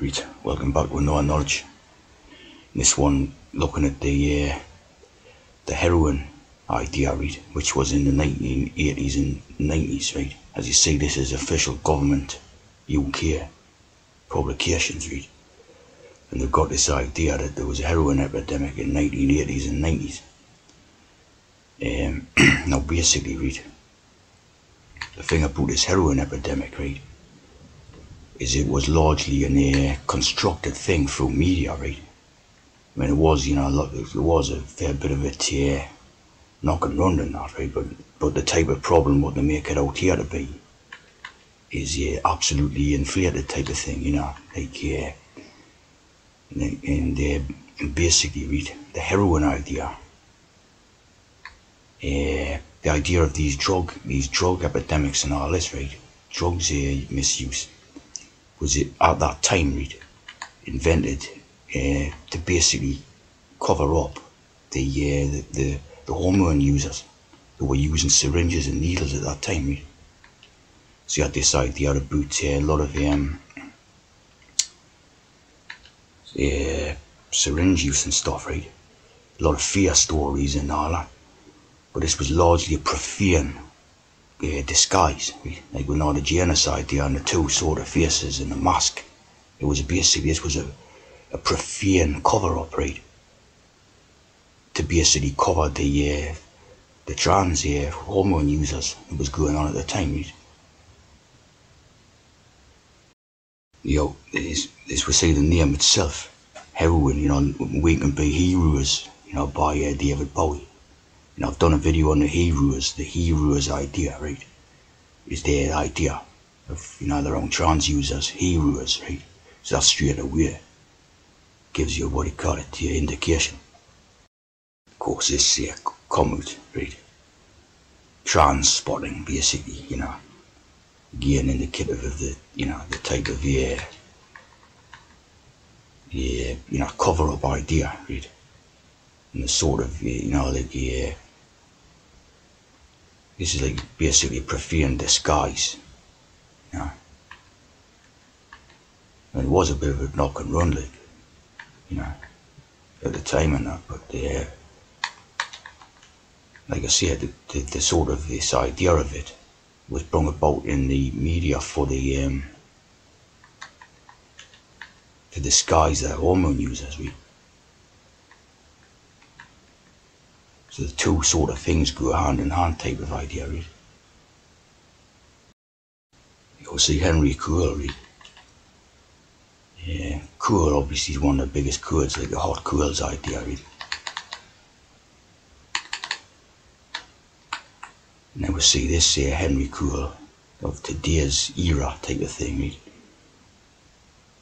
Right, welcome back to another knowledge. This one looking at the heroin idea, right, which was in the 1980s and 90s, right. As you see, this is official government UK publications, right, and they've got this idea that there was a heroin epidemic in 1980s and 90s. Now basically, right, the thing about this heroin epidemic, right, is it was largely a constructed thing through media, right. I mean, it was, it was a fair bit of it knock and run and that, right, but the type of problem what they make it out here to be is absolutely inflated type of thing, like, and basically, right, the heroin idea, the idea of these drug epidemics and all this, right, drugs misuse, was it at that time, right, invented to basically cover up the hormone users who were using syringes and needles at that time, right. So you had this idea about a lot of syringe use and stuff, right. A lot of fear stories and all that, but this was largely a profane disguise, right? Like with all the genocide there and the two sort of faces and the mask. It was basically, this was a profane cover-up, right, to basically cover the trans hormone users that was going on at the time, right. This was say the name itself, heroin, we can be heroes, by David Bowie. I've done a video on the heroes idea, right, is their idea of, their own trans users, heroes, right. So that straight away gives you what you call it, the indication. Of course, this come out, right, trans spotting, basically, again indicative of the, the type of cover-up idea, right, and the sort of, like, this is like basically a profane disguise, and it was a bit of a knock and run, like, at the time and that, but like I said, the sort of this idea of it was brought about in the media for the to disguise their hormone users, right. So the two sort of things go hand in hand type of idea, right. You'll see Henry Cool, right. Cool obviously is one of the biggest cools, like the hot cools idea, right. And then we'll see this Henry Cool of today's era type of thing, right.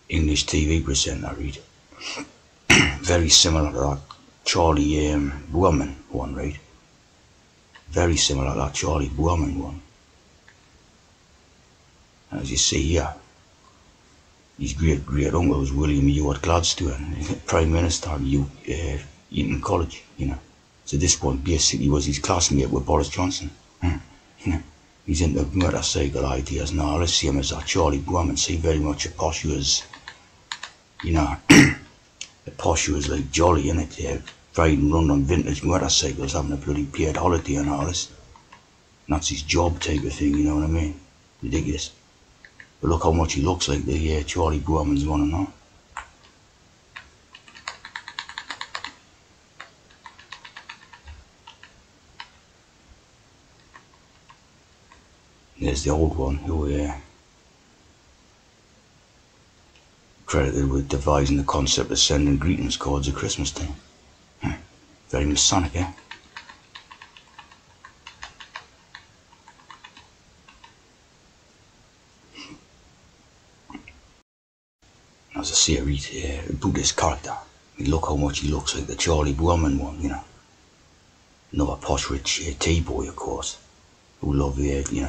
English TV presenter, right. Very similar to that Charlie Boorman one, right. Very similar to that Charlie Boorman one. As you see here, his great uncle was William Ewart Gladstone, Prime Minister of Eton College, So this one basically was his classmate with Boris Johnson. He's into motorcycle ideas and all, the same as that Charlie Boorman. See, very much a posh was, the posh was like jolly, innit, riding around on vintage motorcycles, having a bloody paid holiday and all this. And that's his job type of thing, you know what I mean? Ridiculous. But look how much he looks like the Charlie Boorman's one and all. There's the old one who credited with devising the concept of sending greetings cards at Christmas time. Very Masonic, eh? As I say, I read about this character. Look how much he looks like the Charlie Boorman one, Another posh rich T-boy, of course, who love,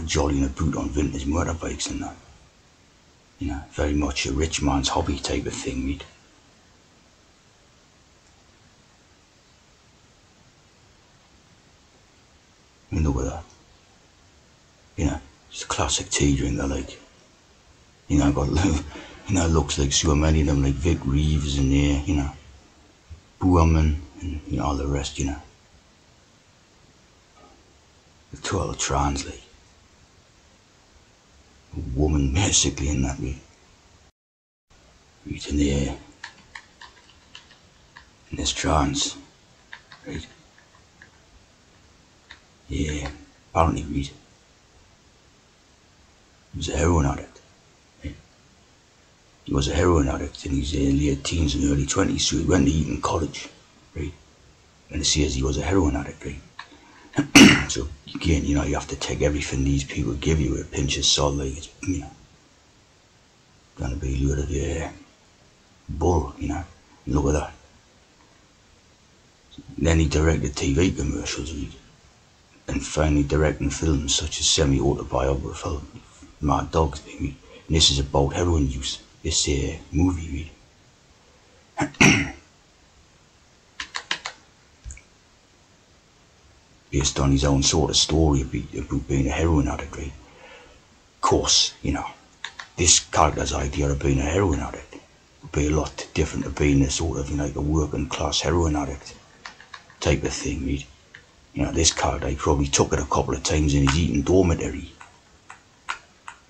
jollying about on vintage motorbikes and that. Very much a rich man's hobby type of thing, right. Look at that. It's a classic tea drinker, like, got It looks like so many of them, like Vic Reeves and Boorman and all the rest, the total trans, like a woman basically in that way. Right, and this trans, right? Yeah, apparently, right, he was a heroin addict. Right? He was a heroin addict in his late teens and early 20s, so he went to Eton College, right? And it says he was a heroin addict, right? So again, you have to take everything these people give you with a pinch of salt, like it's, gonna be a load of bull, Look at that. Then he directed TV commercials, right? And finally directing films such as semi-autobiographical Mad Dogs, right? And this is about heroin use, this movie, right? Based on his own sort of story about being a heroin addict, right? Of course, this character's idea of being a heroin addict would be a lot different to being a sort of, like a working class heroin addict type of thing, right? This character, he probably took it a couple of times in his Eton dormitory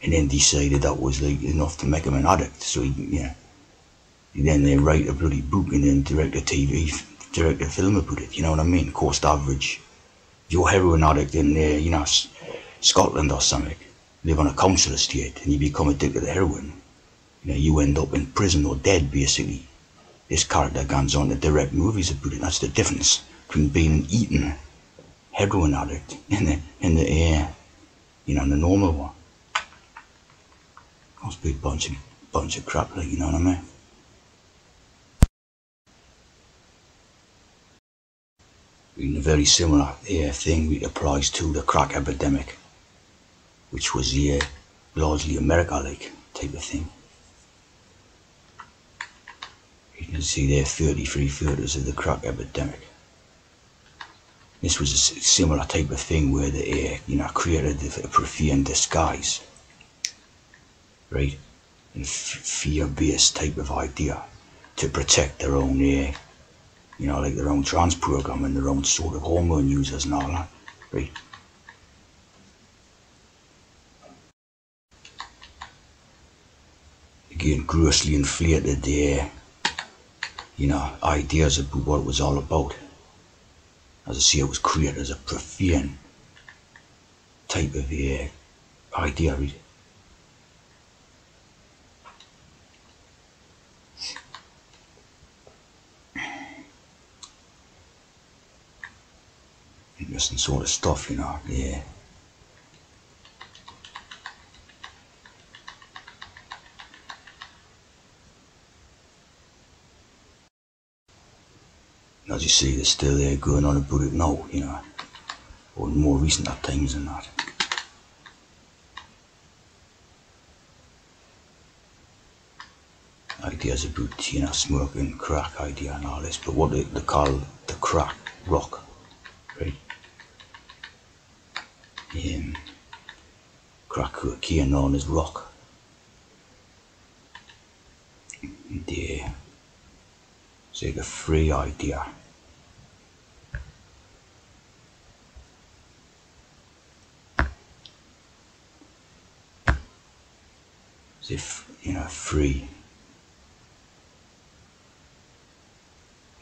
and then decided that was like enough to make him an addict, so he then write a bloody book and then direct a film about it, you know what I mean? Cost average. If you're a heroin addict in Scotland or something, live on a council estate and you become addicted to heroin, you end up in prison or dead basically. This character goes on to direct movies about it. That's the difference between being an Eton heroin addict and the normal one. Must be a bunch of crap, like, you know what I mean? A very similar thing applies to the crack epidemic, which was largely America-like type of thing. You can see there 33 photos of the crack epidemic. This was a similar type of thing where they created a profane disguise, right? And fear-based type of idea to protect their own like their own trans program and their own sort of hormone users and all that, right? Again, grossly inflated ideas about what it was all about. As I say, it was created as a profane type of idea, right? Interesting sort of stuff, yeah. As you see, they're still going on about it now, or more recent at times than that. Ideas about, smoking, crack idea and all this, but what they call the crack rock, right? Crack cocaine known as rock. It's like a free idea. As if, free.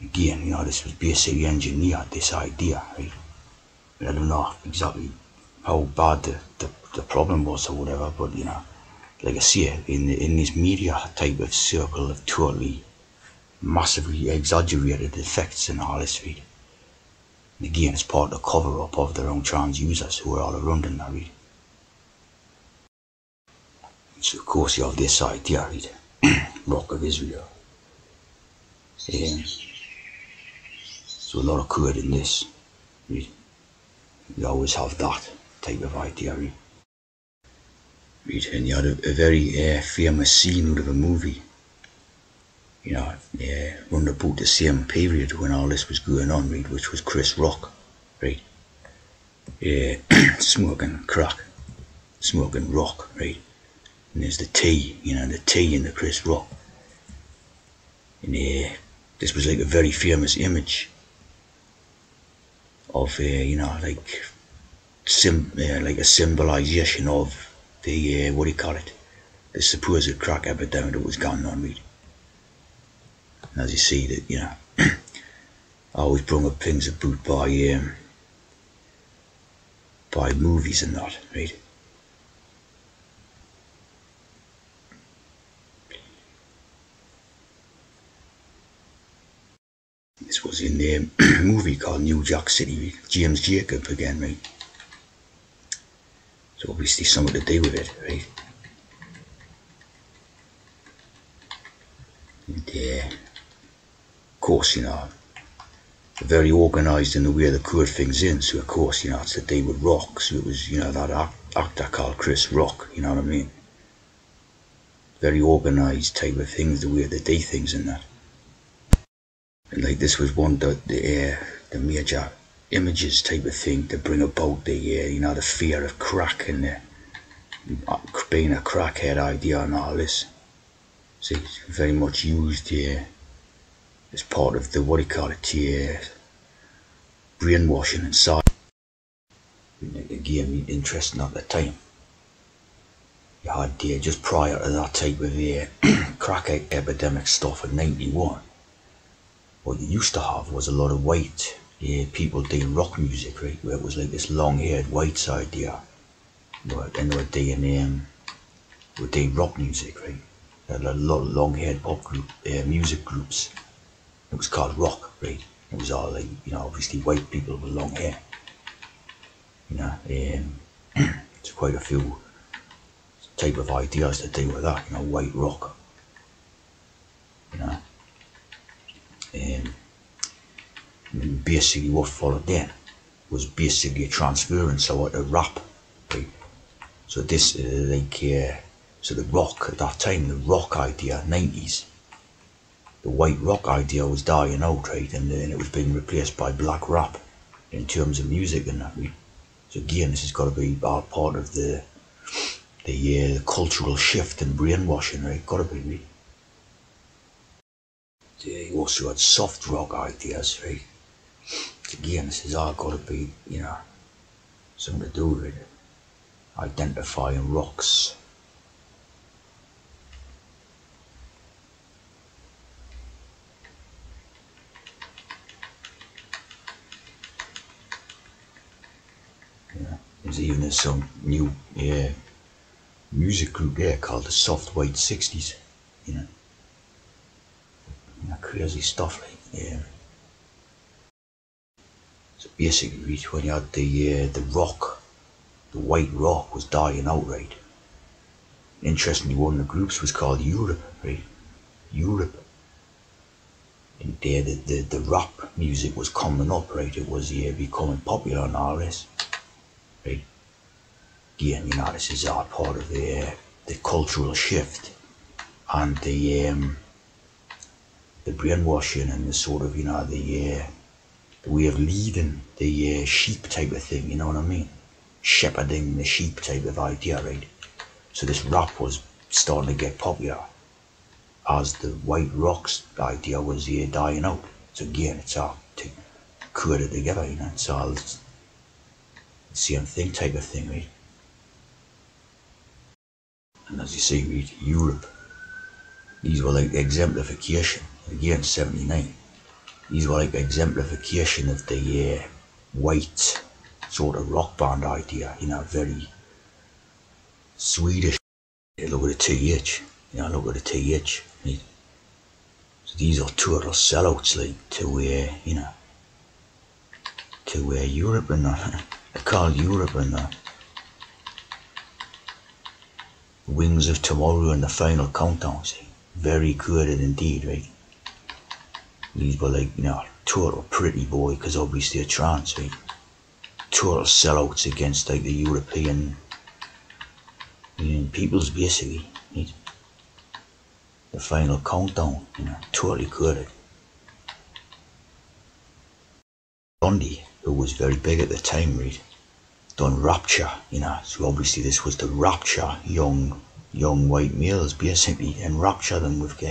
Again, this was basically engineered, this idea, right? I don't know exactly how bad the problem was or whatever, but like I say, in this media type of circle of totally massively exaggerated effects and all this, right? And again, it's part of the cover up of their own trans users who are all around in that, right? So of course you have this idea, right? Rock of Israel. So a lot of code in this, right? You always have that type of idea, right? And you had a very famous scene out of a movie, run about the same period when all this was going on, right? Which was Chris Rock, right? Smoking crack, smoking rock, right? And there's the T, you know, the T in the Chris Rock. And this was like a very famous image of, you know, like like a symbolization of the, what do you call it, the supposed crack epidemic that was going on, really. And as you see that, you know, I always bring up things about by movies and that, right? This was in the movie called New Jack City, James Jacob again, right? So obviously something to do with it, right? And of course, you know, they're very organised in the way they cut things in. So of course, you know, it's to do with rock. So it was, you know, that actor called Chris Rock, you know what I mean? Very organised type of things, the way they do things in that. And like this was one that the major images type of thing to bring about the, you know, the fear of crack and the being a crackhead idea and all this. So it's very much used as part of the, what do you call it, brainwashing inside. Again, interesting at the time. You had just prior to that type of crack epidemic stuff in '91. What you used to have was a lot of white people doing rock music, right? Where it was like this long-haired whites idea. And they were doing rock music, right? They had a lot of long-haired pop music groups. It was called rock, right? It was all like, you know, obviously white people with long hair. You know, there's quite a few type of ideas that do with that, you know, white rock. You know. And basically what followed then was basically a transference of a rap, right? So this so the rock at that time, the rock idea, 90s, the white rock idea was dying out, right? And then it was being replaced by black rap in terms of music and that, right? So again, this has got to be all part of the cultural shift and brainwashing, right? Got to be, right? You also had soft rock ideas, right? Again, this has all got to be, you know, something to do with identifying rocks. Yeah, there's even some new music group there called the Soft White 60s, you know. Crazy stuff, like, so basically, when you had the rock, the white rock was dying out, right? Interestingly, one of the groups was called Europe, right? Europe. And there, the rap music was coming up, right? It was becoming popular and all this, right? Again, you know, this is all part of the cultural shift and the brainwashing and the sort of, you know, the way of leading the sheep type of thing, you know what I mean? Shepherding the sheep type of idea, right? So this rap was starting to get popular as the white rocks idea was dying out. So again, it's all coded together, you know, it's all the same thing type of thing, right? And as you see, right, Europe, these were like exemplification, again 79, these were like exemplification of the white sort of rock band idea, you know, very Swedish. Look at the TH, you know, look at the TH, right? So these are total sellouts, like, to you know, to Europe and that. They're called Europe and that. Wings of Tomorrow and the Final Countdown, see? Very good indeed, right? These were like, you know, total pretty boy, because obviously they're trans, right? Total sellouts against like the European peoples, basically, right? The Final Countdown, you know, totally good. Bundy, who was very big at the time, right? Done Rapture, you know, so obviously this was the Rapture young young white males basically and rapture them with